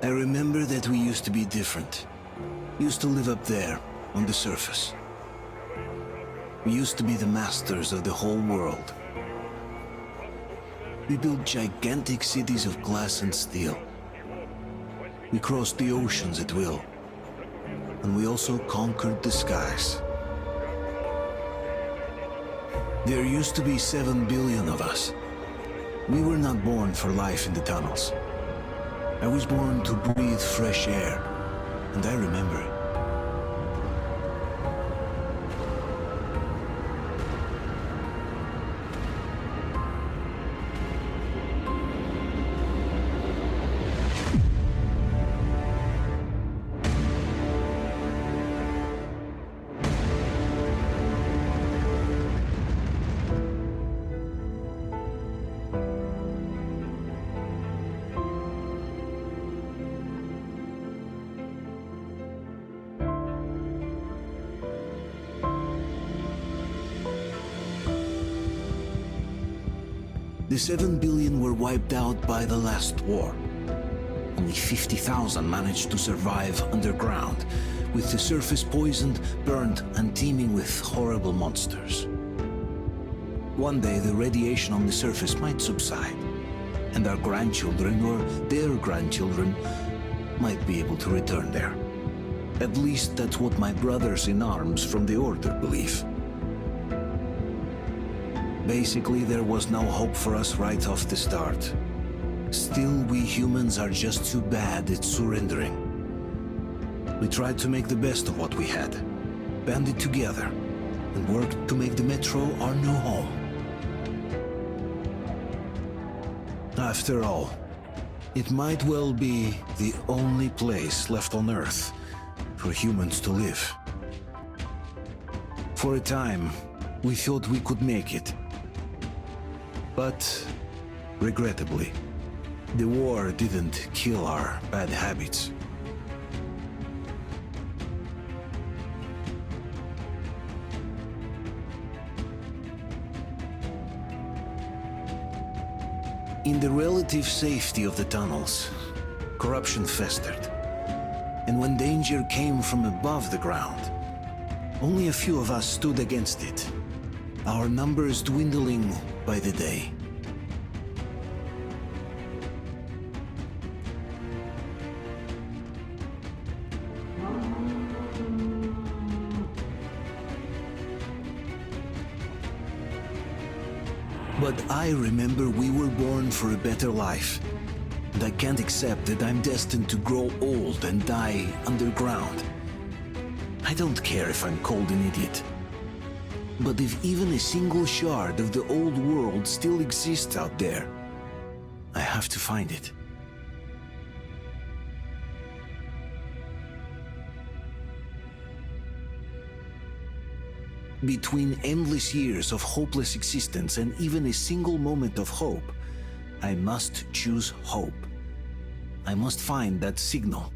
I remember that we used to be different. Used to live up there, on the surface. We used to be the masters of the whole world. We built gigantic cities of glass and steel. We crossed the oceans at will. And we also conquered the skies. There used to be 7 billion of us. We were not born for life in the tunnels. I was born to breathe fresh air, and I remember it. The 7 billion were wiped out by the last war. Only 50,000 managed to survive underground, with the surface poisoned, burnt, and teeming with horrible monsters. One day the radiation on the surface might subside, and our grandchildren or their grandchildren might be able to return there. At least that's what my brothers in arms from the Order believe. Basically, there was no hope for us right off the start. Still, we humans are just too bad at surrendering. We tried to make the best of what we had, banded together, and worked to make the Metro our new home. After all, it might well be the only place left on Earth for humans to live. For a time, we thought we could make it. But, regrettably, the war didn't kill our bad habits. In the relative safety of the tunnels, corruption festered. And when danger came from above the ground, only a few of us stood against it, our numbers dwindling by the day. But I remember we were born for a better life, and I can't accept that I'm destined to grow old and die underground. I don't care if I'm called an idiot. But if even a single shard of the old world still exists out there, I have to find it. Between endless years of hopeless existence and even a single moment of hope, I must choose hope. I must find that signal.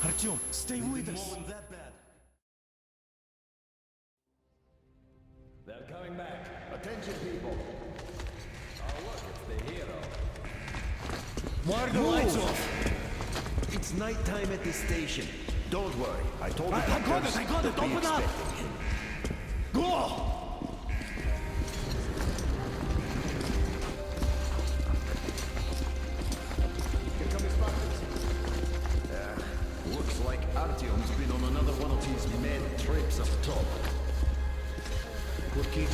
Artyom, stay with us. That bad. They're coming back. Attention, people. Our work is the hero. Why are the lights off? It's nighttime at the station. Don't worry. I told you. I got it. Open up. Go! Looks like Artyom's been on another one of his mad trips up top. Good kid.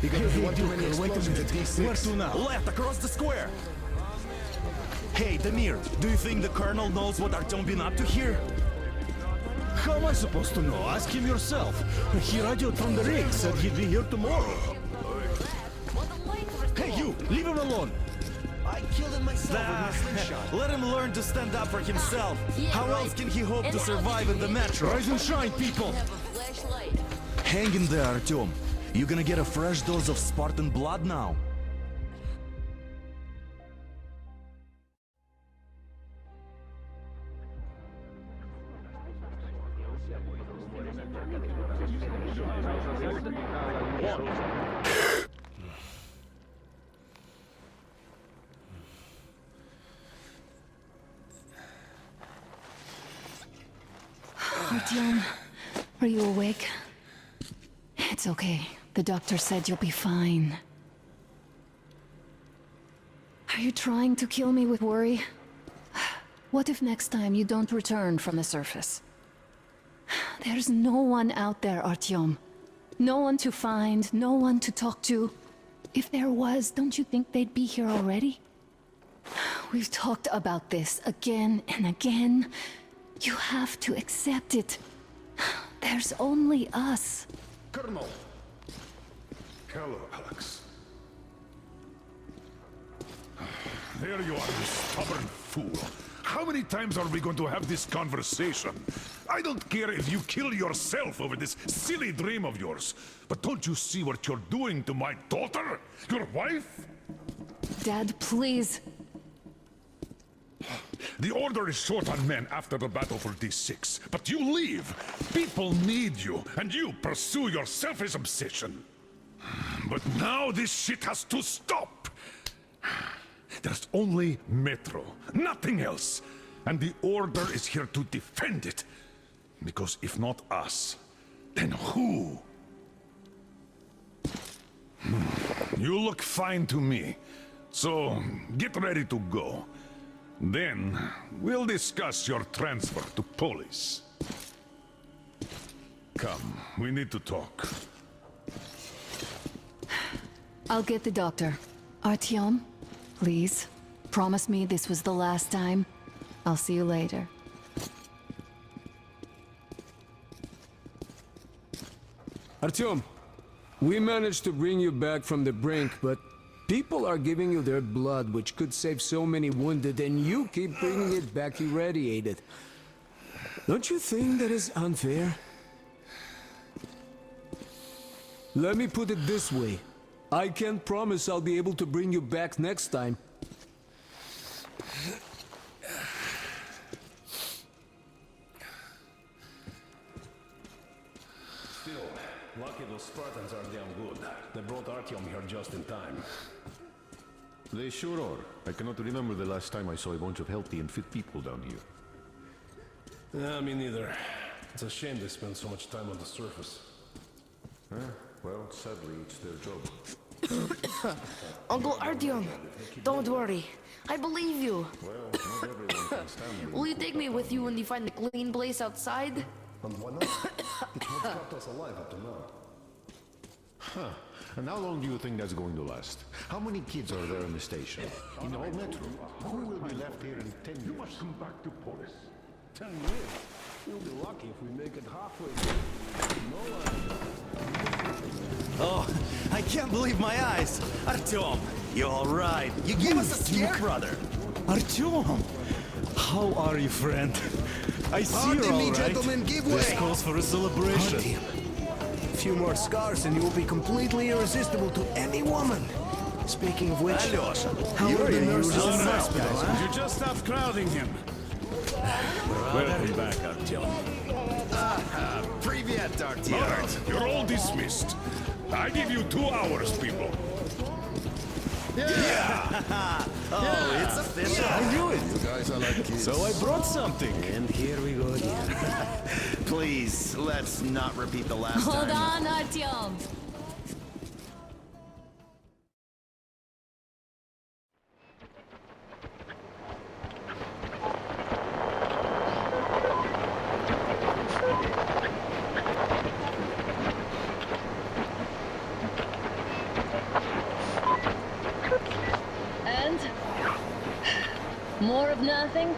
You got Hey, one too many Duke, wait a explosions at minute. D6. Where to now? Left, across the square! Hey, Damir, do you think the Colonel knows what Artyom been up to here? How am I supposed to know? Ask him yourself. He radioed from the rig, said he'd be here tomorrow. Hey, you! Leave him alone! I killed him myself with my slingshot. Let him learn to stand up for himself. How else can he hope to survive in the metro? Rise and shine, people! Hang in there, Artyom. You gonna get a fresh dose of Spartan blood now? Artyom, are you awake? It's okay. The doctor said you'll be fine. Are you trying to kill me with worry? What if next time you don't return from the surface? There's no one out there, Artyom. No one to find, no one to talk to. If there was, don't you think they'd be here already? We've talked about this again and again. You have to accept it. There's only us. Colonel! Hello, Alex. There you are, you stubborn fool. How many times are we going to have this conversation? I don't care if you kill yourself over this silly dream of yours, but don't you see what you're doing to my daughter? Your wife? Dad, please. The Order is short on men after the battle for D6, but you leave. People need you, and you pursue your selfish obsession. But now this shit has to stop. There's only Metro, nothing else. And the Order is here to defend it. Because if not us, then who? You look fine to me. So, get ready to go. Then, we'll discuss your transfer to police. Come, we need to talk. I'll get the doctor. Artyom, please, promise me this was the last time. I'll see you later. Artyom, we managed to bring you back from the brink, but people are giving you their blood, which could save so many wounded, and you keep bringing it back irradiated. Don't you think that is unfair? Let me put it this way. I can't promise I'll be able to bring you back next time. Still, lucky those Spartans are damn good. They brought Artyom here just in time. They sure are. I cannot remember the last time I saw a bunch of healthy and fit people down here. Yeah, me neither. It's a shame they spend so much time on the surface. Well, sadly, it's their job. Uncle Artyom, don't worry. I believe you. Well, not everyone can stand Will you take me with you when you find a clean place outside? And why not? It's what kept us alive up to now. Huh. And how long do you think that's going to last? How many kids are there in the station? In the whole metro? Who will be left here in 10 years? You must come back to police. 10 years. We'll be lucky if we make it halfway there. Oh, I can't believe my eyes. Artyom, you all right? You gave us a scare, brother. Artyom, how are you, friend? I see you're all right. Gentlemen, give way. This calls for a celebration. Artyom, a few more scars and you will be completely irresistible to any woman. Speaking of which, Alyosha, how are the nurses in the hospital, huh? You just stopped crowding him. Welcome back, Artyom. Привет, Artyom. All right, you're all dismissed. I give you 2 hours, people. Oh, it's official. I knew it. You guys are like kids. So I brought something. And here we go again. Please, let's not repeat the last time. Hold on, Artyom. And? More of nothing?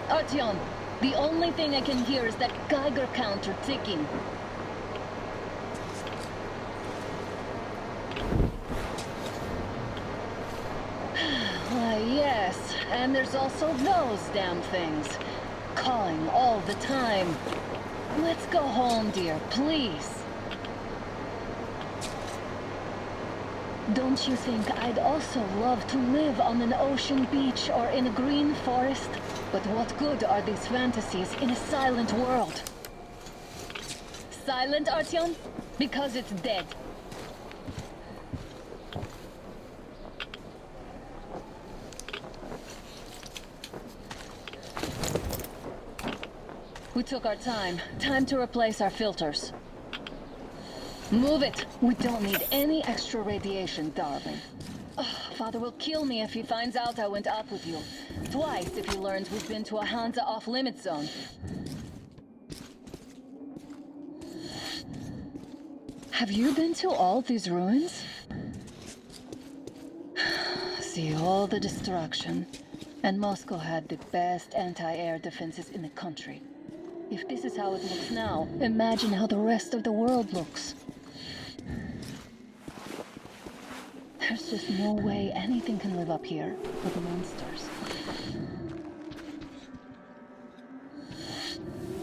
Artyom, the only thing I can hear is that Geiger counter ticking. Why, yes. And there's also those damn things. Calling all the time. Let's go home, dear, please. Don't you think I'd also love to live on an ocean beach or in a green forest? But what good are these fantasies in a silent world? Silent, Artyom? Because it's dead. We took our time. Time to replace our filters. Move it! We don't need any extra radiation, darling. Father will kill me if he finds out I went up with you. Twice if he learns we've been to a Hansa off-limit zone. Have you been to all these ruins? See all the destruction. And Moscow had the best anti-air defenses in the country. If this is how it looks now, imagine how the rest of the world looks. There's just no way anything can live up here with the monsters.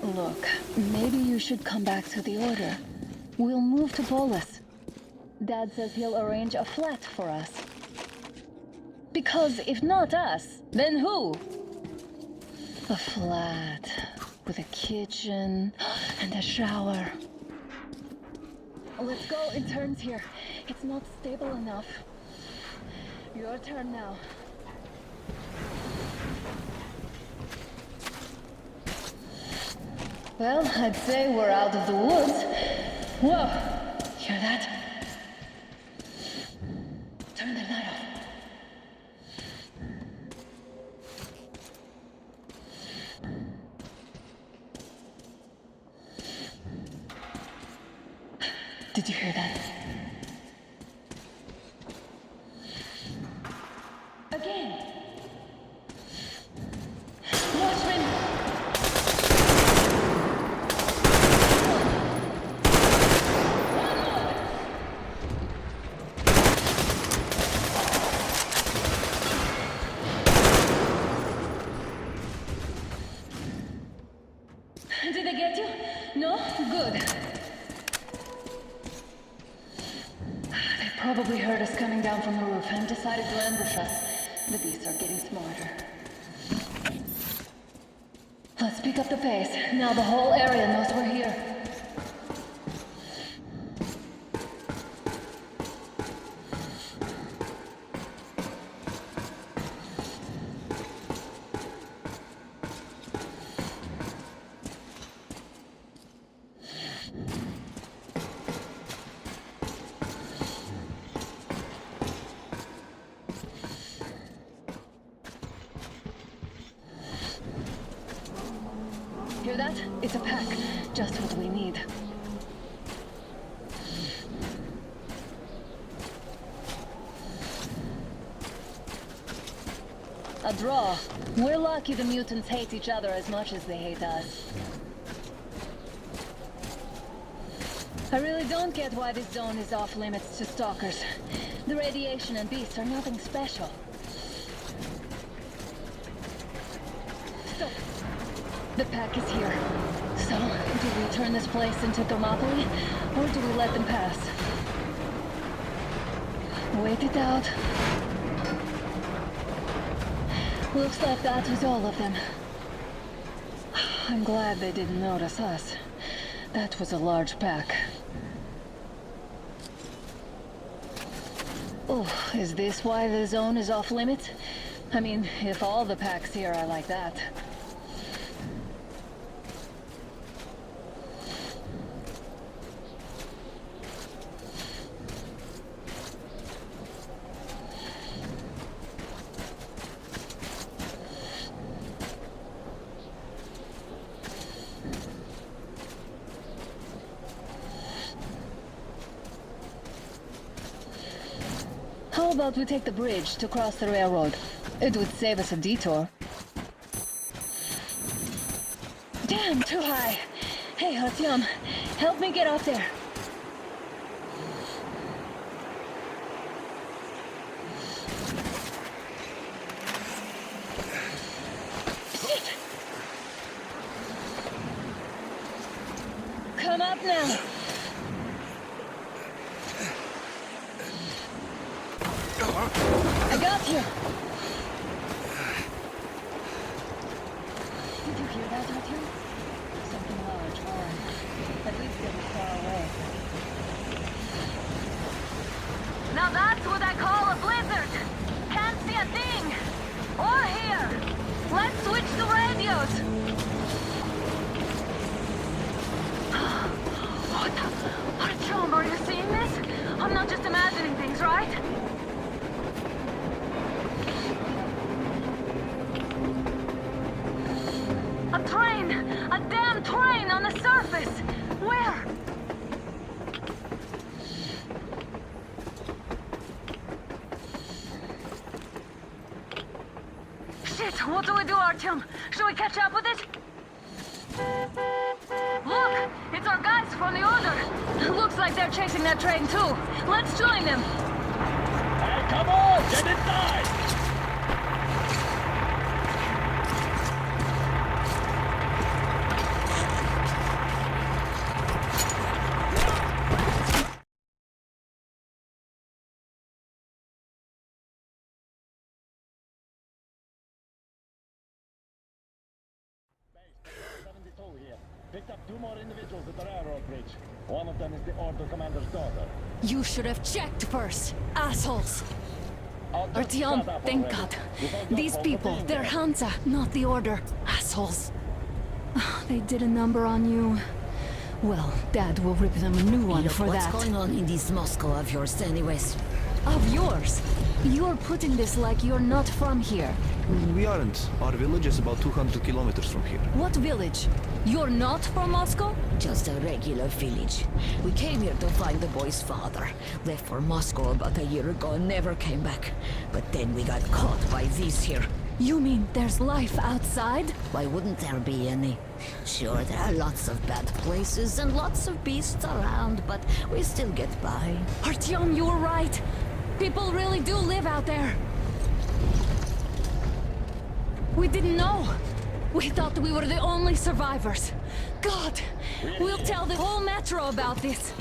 Look, maybe you should come back to the Order. We'll move to Polis. Dad says he'll arrange a flat for us. Because if not us, then who? A flat with a kitchen and a shower. Let's go in turns here. It's not stable enough. Your turn now. Well, I'd say we're out of the woods. Whoa! Hear that? Turn the light off. Did you hear that? Again! Watchmen! Did they get you? No? Good. They probably heard us coming down from the roof and decided to ambush us. The beasts are getting smarter. Let's pick up the pace. Now the whole area knows we're here. Hear that? It's a pack. Just what we need. A draw. We're lucky the mutants hate each other as much as they hate us. I really don't get why this zone is off limits to stalkers. The radiation and beasts are nothing special. So, the pack is here. So, do we turn this place into Thermopylae, or do we let them pass? Wait it out. Looks like that was all of them. I'm glad they didn't notice us. That was a large pack. Oh, is this why the zone is off limits? I mean, if all the packs here are like that. How about we take the bridge to cross the railroad? It would save us a detour. Damn, too high. Hey, Artyom, help me get up there. Shit! Come up now. I got you! Did you hear that, Artyom? Something large, or at least it was far away. Now that's what I call a blizzard! Can't see a thing! Or hear! Let's switch to radios! What the? Artyom! Artyom, are you seeing this? I'm not just imagining things, right? A train! A damn train on the surface! Where? Shit, what do we do, Artyom? Should we catch up with it? Look! It's our guys from the Order! Looks like they're chasing that train too. Let's join them! Hey, come on! Get inside! Here. Picked up 2 more individuals at the railroad bridge. One of them is the Order commander's daughter. You should have checked first, assholes! Artyom, thank God. These people, they're Hansa, not the Order. Assholes. They did a number on you. Well, Dad will rip them a new one for that. What's going on in this Moscow of yours anyways? Of yours? You're putting this like you're not from here. We aren't. Our village is about 200 kilometers from here. What village? You're not from Moscow? Just a regular village. We came here to find the boy's father. Left for Moscow about a year ago and never came back. But then we got caught by these here. You mean there's life outside? Why wouldn't there be any? Sure, there are lots of bad places and lots of beasts around, but we still get by. Artyom, you're right. People really do live out there. We didn't know. We thought we were the only survivors. God, we'll tell the whole metro about this.